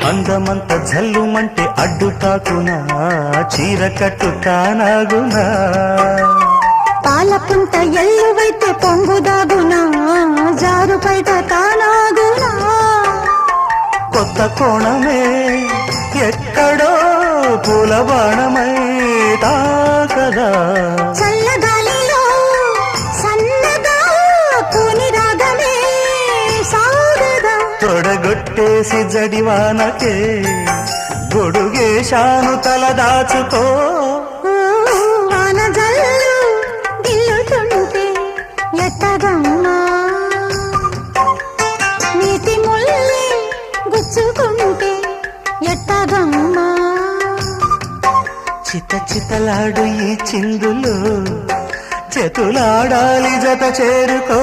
అందమంత జల్లుమంటే అడ్డు తాకునా చీర కట్టు తానాగునా పాలపుంట ఎల్లువైతే పొంగుదాగునా జారు బయట తానాగునా కొత్త కోణమే ఎక్కడో పూల బాణమై తాకదా చల్లగాలిలో సన్నగా కూని రాగమే సాగదా తొడగొట్టేసి జడివానకే గొడుగేశాను తల దాచుకో వాన జల్లు గిల్లుతుంటే ఎట్టగమ్మా నీటి ముల్లి గుచ్చుకుంటే ఎట్టగమ్మా చిత చితలాడు ఈ చిందులు చేతులాడాలి జత చేరుకో